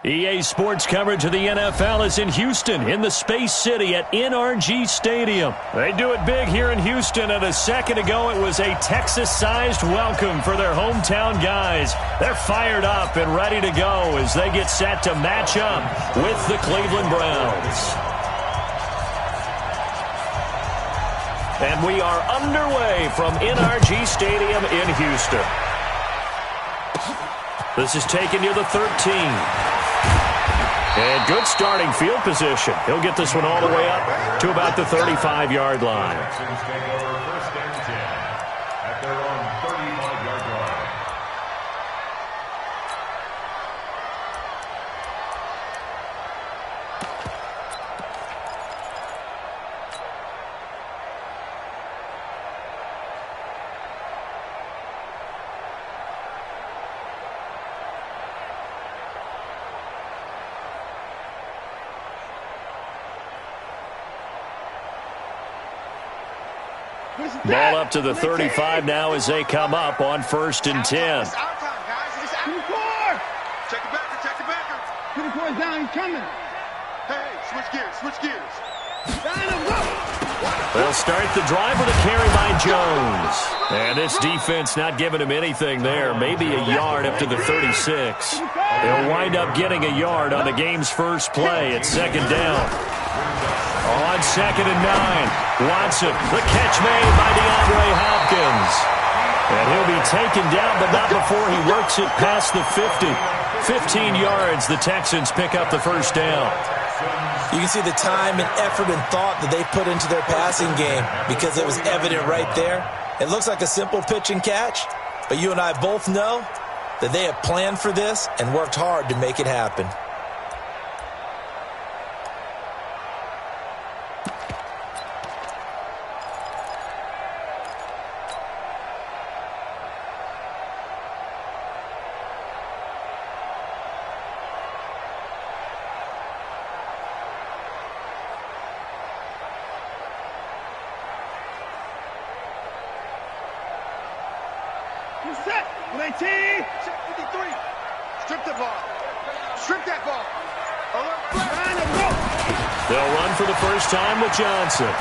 EA Sports coverage of the NFL is in Houston, in the Space City at NRG Stadium. They do it big here in Houston, and a second ago it was a Texas-sized welcome for their hometown guys. They're fired up and ready to go as they get set to match up with the Cleveland Browns. And we are underway from NRG Stadium in Houston. This is taken near the 13. And good starting field position. He'll get this one all the way up to about the 35-yard line. First and 10 at their own 35-yard line. Ball up to the 35 now as they come up on 1st and 10. Check it back, check it back. 24 is down, he's coming. Hey, switch gears. They'll start the drive with a carry by Jones. And this defense not giving him anything there. Maybe a yard up to the 36. They'll wind up getting a yard on the game's first play at 2nd down. On 2nd and 9, Watson, the catch made by DeAndre Hopkins. And he'll be taken down, but not before he works it past the 50. 15 yards, the Texans pick up the first down. You can see the time and effort and thought that they put into their passing game because it was evident right there. It looks like a simple pitch and catch, but you and I both know that they have planned for this and worked hard to make it happen. Set. 18. Check 53. Strip that ball. They'll run for the first time with Johnson.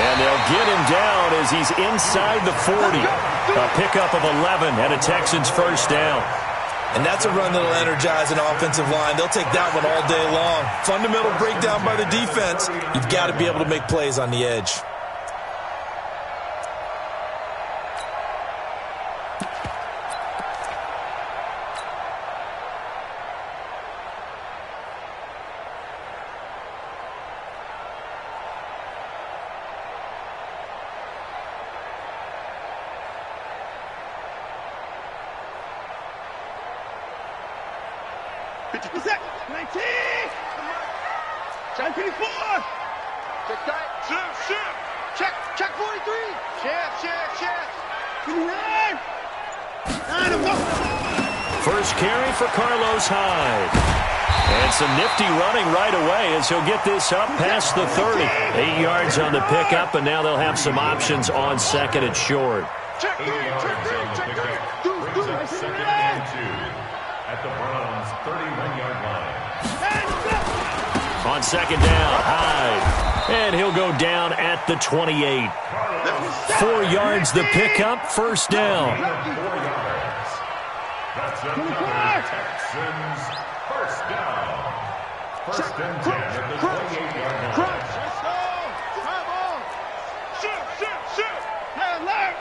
And they'll get him down as he's inside the 40. A pickup of 11 and a Texans first down. And that's a run that'll energize an offensive line. They'll take that one all day long. Fundamental breakdown by the defense. You've got to be able to make plays on the edge. Set. 19. Check 24. Check that. Check 43. Check. 29. First carry for Carlos Hyde. And some nifty running right away as he'll get this up past the 30. 8 yards on the pickup, and now they'll have some options on 2nd and short. Check 3. Brings up 2nd and 2 at the Browns' 31-yard line. On 2nd down, Hyde. And he'll go down at the 28. 4 yards the pickup, first down. 4 yards. That's it for the Texans. First down. 1st and 10 at the 28-yard line. Shoot. Alert.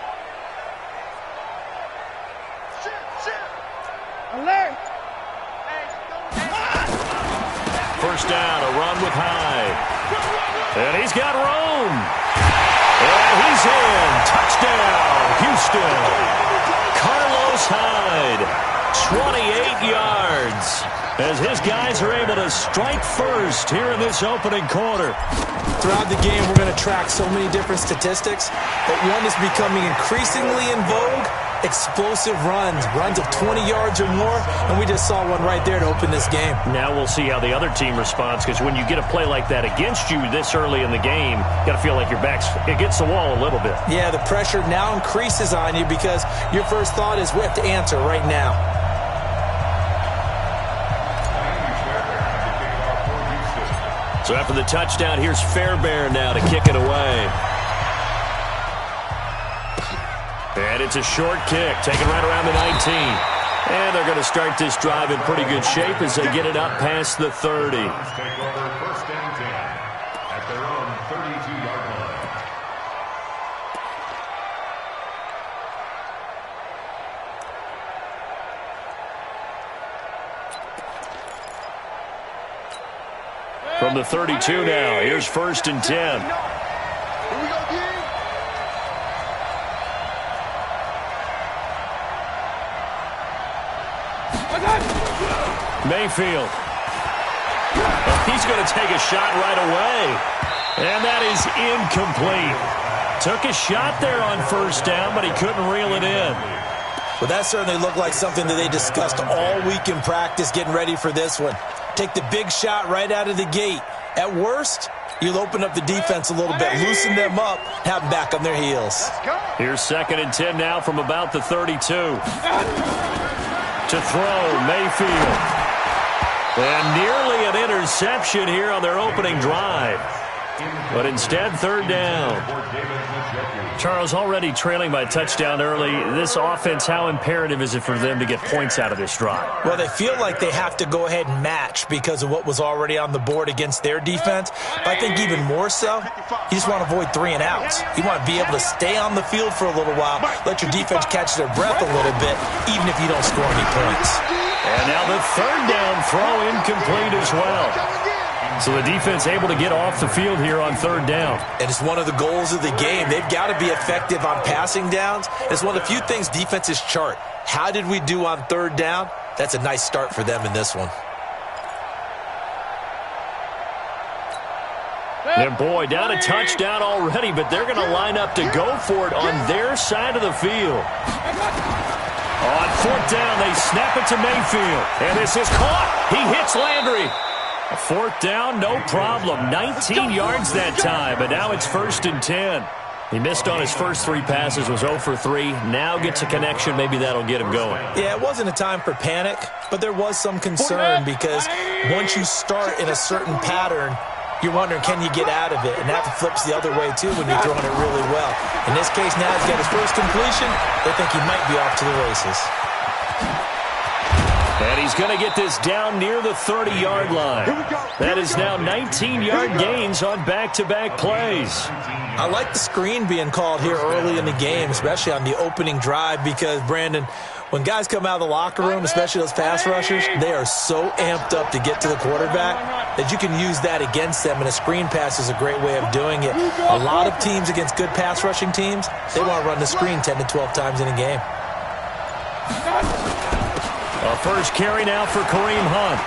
Alert. First down, a run with Hyde. And he's got room. And he's in. Touchdown, Houston. Carlos Hyde, 28 yards. As his guys are able to strike first here in this opening quarter. Throughout the game, we're going to track so many different statistics, but one is becoming increasingly in vogue: explosive runs of 20 yards or more, and we just saw one right there to open this game. Now we'll see how the other team responds, because when you get a play like that against you this early in the game, you got to feel like your back's against the wall a little bit. Yeah, the pressure now increases on you because your first thought is we have to answer right now. So after the touchdown, here's Fairbairn now to kick it away. And it's a short kick, taken right around the 19. And they're going to start this drive in pretty good shape as they get it up past the 30. Take over 1st and 10 at their own 32-yard line. From the 32 now, here's 1st and 10. Here we go, D. Mayfield. He's going to take a shot right away. And that is incomplete. Took a shot there on 1st down, but he couldn't reel it in. Well, that certainly looked like something that they discussed all week in practice getting ready for this one. Take the big shot right out of the gate. At worst, you'll open up the defense a little bit, loosen them up, have them back on their heels. Here's 2nd and 10 now from about the 32. To throw, Mayfield. And nearly an interception here on their opening drive. But instead, 3rd down. Charles, already trailing by a touchdown early. This offense, how imperative is it for them to get points out of this drive? Well, they feel like they have to go ahead and match because of what was already on the board against their defense. But I think even more so, you just want to avoid 3 and outs. You want to be able to stay on the field for a little while, let your defense catch their breath a little bit, even if you don't score any points. And now the 3rd down throw incomplete as well. So the defense able to get off the field here on 3rd down. And it's one of the goals of the game. They've got to be effective on passing downs. It's one of the few things defenses chart. How did we do on 3rd down? That's a nice start for them in this one. And boy, down a touchdown already, but they're going to line up to go for it on their side of the field. On 4th down, they snap it to Mayfield. And this is caught. He hits Landry. A 4th down, no problem. 19 yards that time, but now it's 1st and 10. He missed on his first 3 passes, was 0 for 3. Now gets a connection. Maybe that'll get him going. Yeah, it wasn't a time for panic, but there was some concern because once you start in a certain pattern, you're wondering, can you get out of it? And that flips the other way, too, when you're throwing it really well. In this case, now he's got his first completion. They think he might be off to the races. And he's going to get this down near the 30-yard line. That is now 19-yard gains on back-to-back plays. I like the screen being called here early in the game, especially on the opening drive, because, Brandon, when guys come out of the locker room, especially those pass rushers, they are so amped up to get to the quarterback that you can use that against them, and a screen pass is a great way of doing it. A lot of teams against good pass rushing teams, they want to run the screen 10 to 12 times in a game. A first carry now for Kareem Hunt.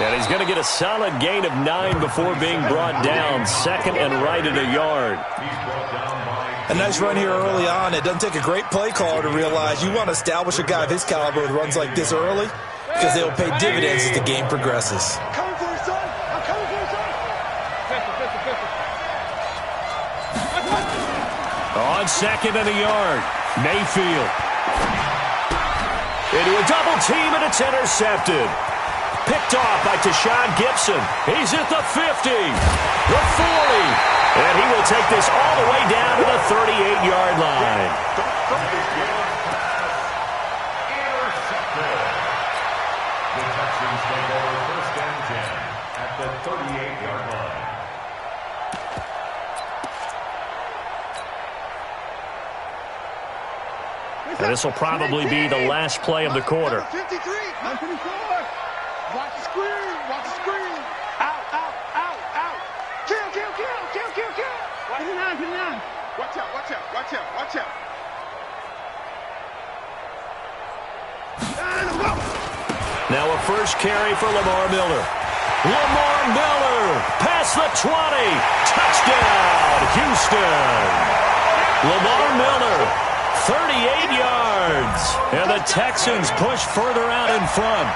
And he's going to get a solid gain of 9 before being brought down. 2nd and right at a yard. A nice run here early on. It doesn't take a great play caller to realize you want to establish a guy of his caliber who runs like this early because they will pay dividends as the game progresses. I'm coming for you, son. I'm coming for you, son. On 2nd and a yard, Mayfield. Into a double team, and it's intercepted. Picked off by Tashawn Gibson. He's at the 50, the 40, and he will take this all the way down to the 38-yard line. Intercepted. The Texans take over 1st and 10 at the 38-yard line. And this will probably be the last play of the quarter. 53. 154. Watch the screen. Watch the screen. Out, out, out, out. Kill, kill, kill, kill, kill, kill. Put it on. Watch out, watch out, watch out, watch out. Now a first carry for Lamar Miller. Lamar Miller past the 20. Touchdown, Houston. Lamar Miller, 38 yards. And the Texans push further out in front.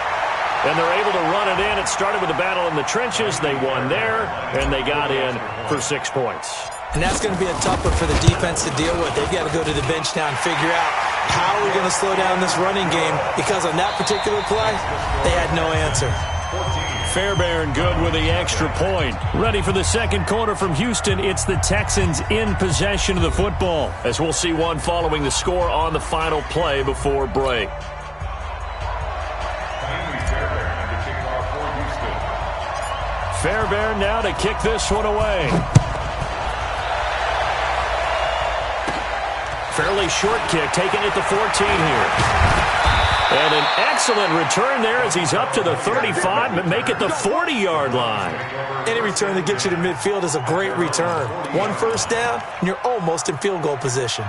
And they're able to run it in. It started with a battle in the trenches. They won there, and they got in for 6 points. And that's going to be a tough one for the defense to deal with. They've got to go to the bench now and figure out how are we going to slow down this running game, because on that particular play, they had no answer. Fairbairn good with the extra point. Ready for the second quarter from Houston. It's the Texans in possession of the football, as we'll see one following the score on the final play before break. Fairbairn now to kick this one away. Fairly short kick, taken at the 14 here. And an excellent return there as he's up to the 35, but make it the 40-yard line. Any return that gets you to midfield is a great return. One first down, and you're almost in field goal position.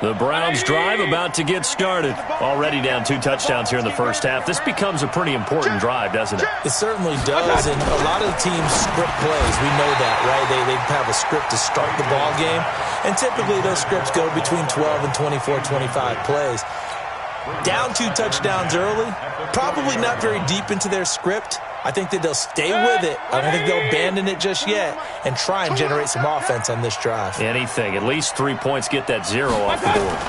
The Browns drive about to get started. Already down 2 touchdowns here in the first half. This becomes a pretty important drive, doesn't it? It certainly does, and a lot of the teams script plays. We know that, right? They have a script to start the ball game, and typically those scripts go between 12 and 24, 25 plays. Down 2 touchdowns early, probably not very deep into their script. I think that they'll stay with it. I don't think they'll abandon it just yet and try and generate some offense on this drive. Anything. At least 3 points, get that 0 off the board.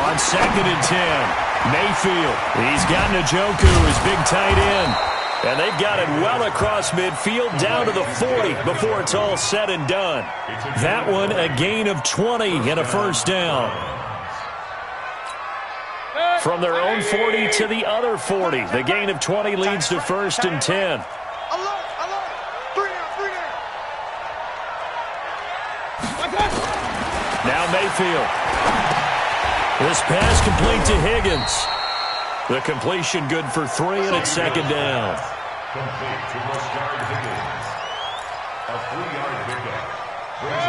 On 2nd and 10, Mayfield. He's got Njoku, his big tight end. And they've got it well across midfield down to the 40 before it's all said and done. That one a gain of 20 and a first down. From their own 40 to the other 40. The gain of 20 leads to 1st and 10. Now Mayfield. This pass complete to Higgins. The completion good for 3, and it's 2nd down.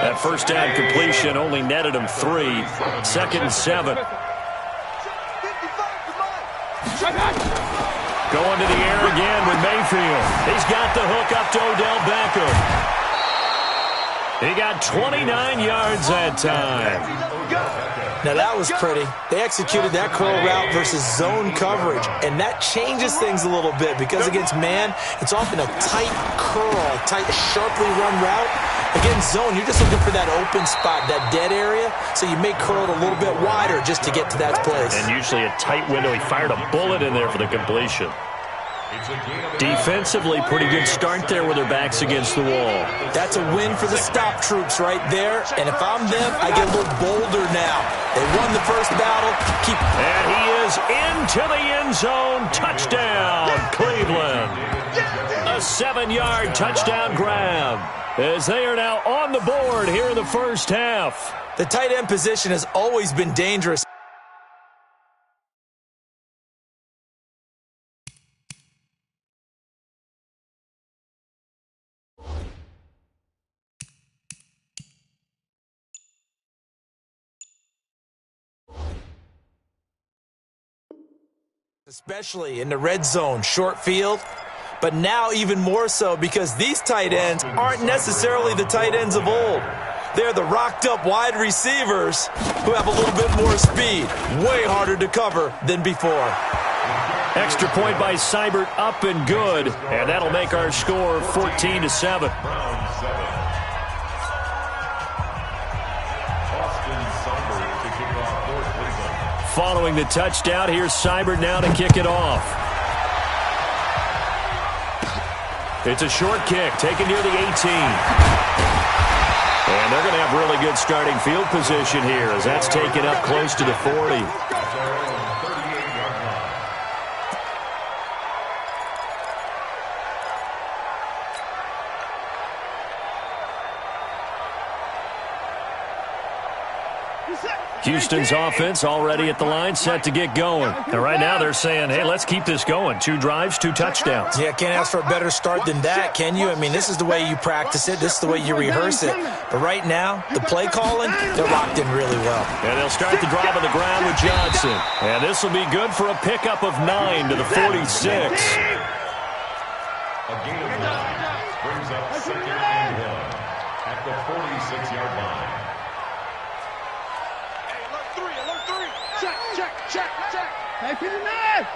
That first down completion only netted him 3. 2nd and 7. Going to the air again with Mayfield. He's got the hook up to Odell Beckham. He got 29 yards that time. Now that was pretty. They executed that curl route versus zone coverage, and that changes things a little bit because against man, it's often a tight curl, tight, sharply run route. Against zone, you're just looking for that open spot, that dead area, so you may curl it a little bit wider just to get to that place. And usually a tight window. He fired a bullet in there for the completion. Defensively, pretty good start there with their backs against the wall. That's a win for the stop troops right there. And if I'm them, I get a little bolder now. They won the first battle. And he is into the end zone. Touchdown, Cleveland. A 7-yard touchdown grab, as they are now on the board here in the first half. The tight end position has always been dangerous. Especially in the red zone, short field. But now even more so because these tight ends aren't necessarily the tight ends of old. They're the rocked-up wide receivers who have a little bit more speed. Way harder to cover than before. Extra point by Seibert, up and good. And that'll make our score 14-7. Following the touchdown, here's Seibert now to kick it off. It's a short kick, taken near the 18. And they're going to have really good starting field position here as that's taken up close to the 40. Houston's offense already at the line, set to get going. And right now they're saying, hey, let's keep this going. 2 drives, 2 touchdowns. Yeah, can't ask for a better start than that, can you? I mean, this is the way you practice it. This is the way you rehearse it. But right now, the play calling, they're locked in really well. And they'll start the drive on the ground with Johnson. And this will be good for a pickup of 9 to the 46. A gain of 9 brings up 2nd and 1 at the 46-yard line. Hey, pin your man!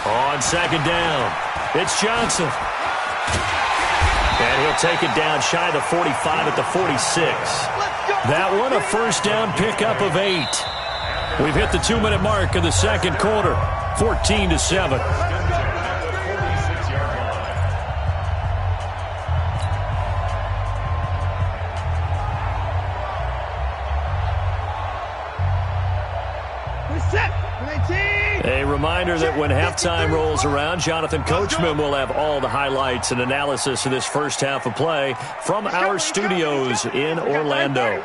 On 2nd down, it's Johnson. And he'll take it down shy of the 45 at the 46. Let's go! That one a first down pickup of 8. We've hit the 2-minute mark of the second quarter, 14-7. A reminder that when halftime rolls around, Jonathan Coachman will have all the highlights and analysis of this first half of play from our studios in Orlando.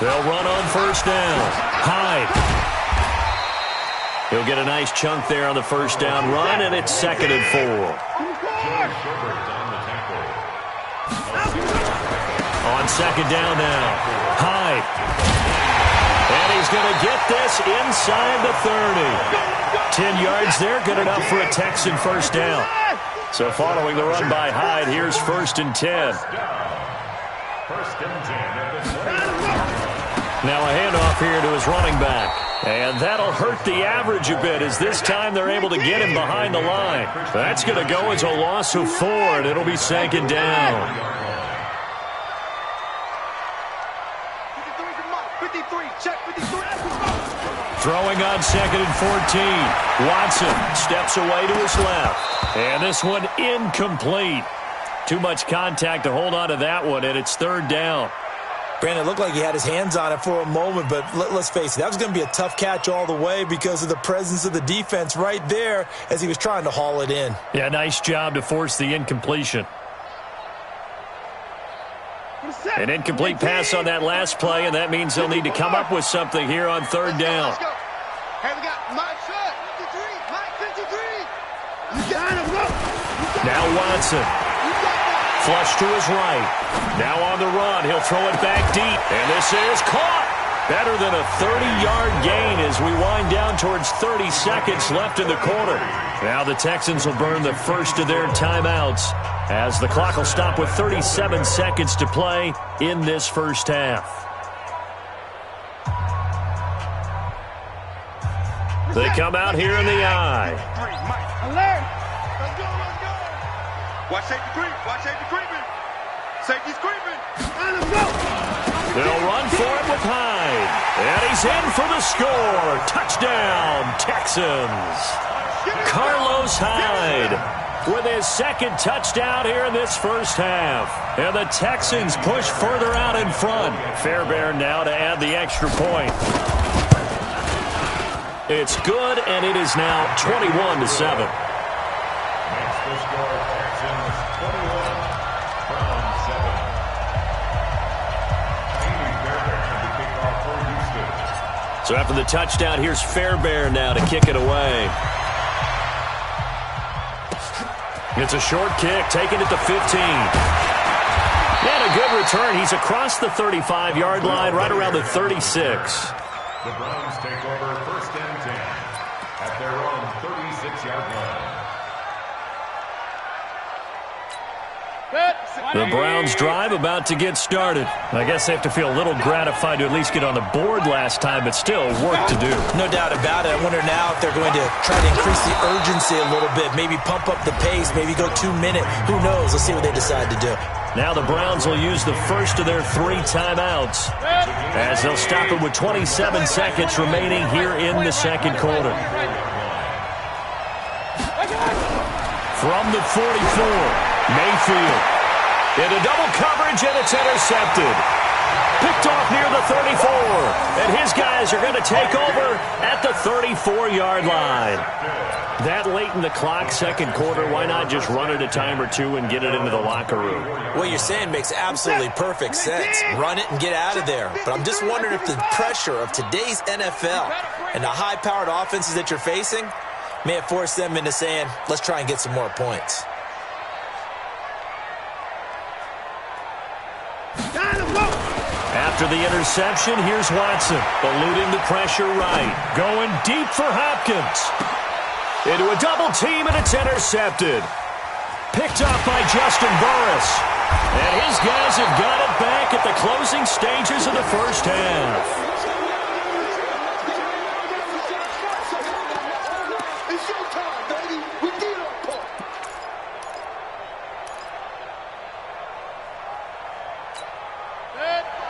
They'll run on first down. Hyde. He'll get a nice chunk there on the first down run, and it's 2nd and 4. On second down now, Hyde. And he's going to get this inside the 30. 10 yards there, good enough for a Texan first down. So following the run by Hyde, here's 1st and 10. Now a handoff here to his running back. And that'll hurt the average a bit as this time they're able to get him behind the line. That's going to go as a loss of 4, and it'll be 2nd down. Throwing on 2nd and 14. Watson steps away to his left. And this one incomplete. Too much contact to hold on to that one, and it's 3rd down. Brandon, it looked like he had his hands on it for a moment, but let's face it, that was going to be a tough catch all the way because of the presence of the defense right there as he was trying to haul it in. Yeah, nice job to force the incompletion. An incomplete pass on that last play, and that means they'll need to come up with something here on 3rd down. Hey, we got Mike 53. Now Watson. Flush to his right. Now on the run. He'll throw it back deep. And this is caught. Better than a 30-yard gain as we wind down towards 30 seconds left in the quarter. Now the Texans will burn the first of their timeouts as the clock will stop with 37 seconds to play in this first half. They come out here in the eye. Alert! Let's go, let's go! Watch safety creep, watch safety creeping. Safety's creeping. Let's go! They'll run for it with Hyde. And he's in for the score. Touchdown, Texans. Carlos Hyde with his 2nd touchdown here in this first half. And the Texans push further out in front. Fairbairn now to add the extra point. It's good, and it is now 21-7. Makes the score Texans 21, Browns 7. So after the touchdown, here's Fairbairn now to kick it away. It's a short kick, taking it to 15. And a good return. He's across the 35-yard line, right around the 36. The Browns take over 1st and 10 at their own 36-yard line. The Browns drive about to get started. I guess they have to feel a little gratified to at least get on the board last time, but still work to do. No doubt about it. I wonder now if they're going to try to increase the urgency a little bit, maybe pump up the pace, maybe go 2-minute. Who knows? Let's see what they decide to do. Now the Browns will use the first of their 3 timeouts as they'll stop it with 27 seconds remaining here in the second quarter. From the 44, Mayfield. Into double coverage, and it's intercepted. Picked off near the 34. And his guys are going to take over at the 34-yard line. That late in the clock, second quarter, why not just run it a time or two and get it into the locker room? What you're saying makes absolutely perfect sense. Run it and get out of there. But I'm just wondering if the pressure of today's NFL and the high-powered offenses that you're facing may have forced them into saying, let's try and get some more points. After the interception, here's Watson, eluding the pressure right. Going deep for Hopkins. Into a double team, and it's intercepted. Picked up by Justin Burris. And his guys have got it back at the closing stages of the first half. It's your time, baby. We did our part.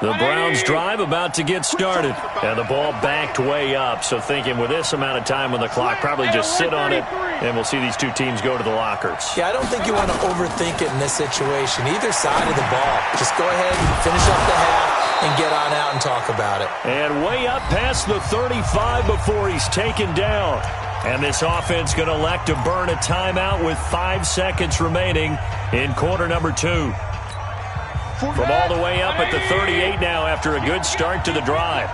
The Browns drive about to get started. And the ball backed way up. So thinking with this amount of time on the clock, probably just sit on it, and we'll see these two teams go to the lockers. Yeah, I don't think you want to overthink it in this situation. Either side of the ball. Just go ahead and finish up the half and get on out and talk about it. And way up past the 35 before he's taken down. And this offense going to elect to burn a timeout with 5 seconds remaining in quarter number 2. From all the way up at the 38 now after a good start to the drive.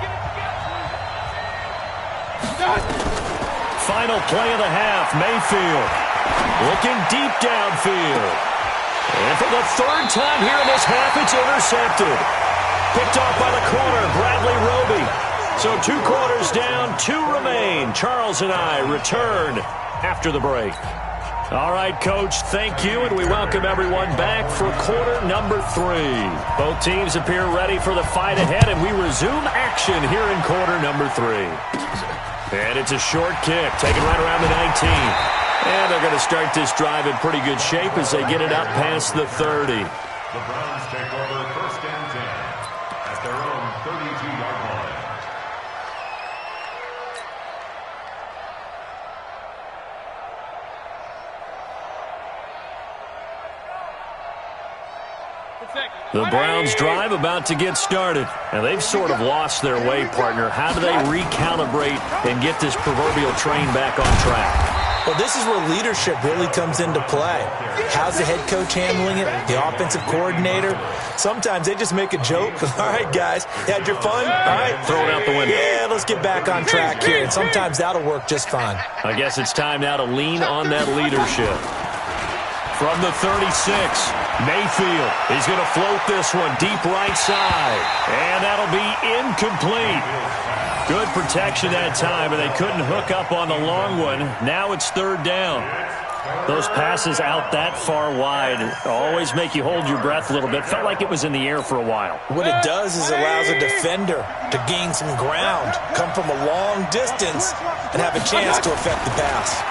Final play of the half, Mayfield looking deep downfield. And for the third time here in this half, it's intercepted. Picked off by the corner, Bradley Roby. So 2 quarters down, 2 remain. Charles and I return after the break. All right, Coach, thank you, and we welcome everyone back for quarter number 3. Both teams appear ready for the fight ahead, and we resume action here in quarter number 3. And it's a short kick, taken right around the 19. And they're going to start this drive in pretty good shape as they get it up past the 30. The Browns take over first and 10 at their own 32-yard line. The Browns drive about to get started. And they've sort of lost their way, partner. How do they recalibrate and get this proverbial train back on track? Well, this is where leadership really comes into play. How's the head coach handling it? The offensive coordinator? Sometimes they just make a joke. All right, guys, you had your fun? All right. Throw it out the window. Yeah, let's get back on track here. And sometimes that'll work just fine. I guess it's time now to lean on that leadership. From the 36, Mayfield is going to float this one deep right side. And that'll be incomplete. Good protection that time, and they couldn't hook up on the long one. Now it's third down. Those passes out that far wide always make you hold your breath a little bit. Felt like it was in the air for a while. What it does is allows a defender to gain some ground, come from a long distance, and have a chance to affect the pass.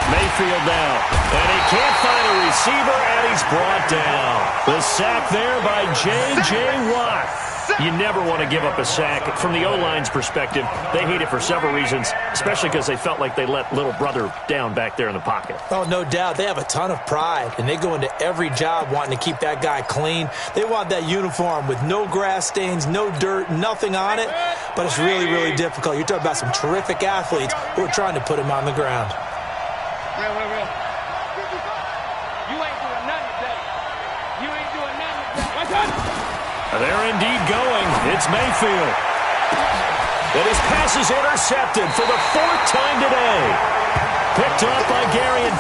Mayfield now, and he can't find a receiver, and he's brought down. The sack there by J.J. Watt. You never want to give up a sack. From the O-line's perspective, they hate it for several reasons, especially because they felt like they let little brother down back there in the pocket. Oh, no doubt. They have a ton of pride, and they go into every job wanting to keep that guy clean. They want that uniform with no grass stains, no dirt, nothing on it, but it's really, really difficult. You're talking about some terrific athletes who are trying to put him on the ground. Real. You ain't doing nothing today. You ain't doing nothing today. What's up? They're indeed going. It's Mayfield. And his pass is intercepted for the 4th time today. Picked off by Gary and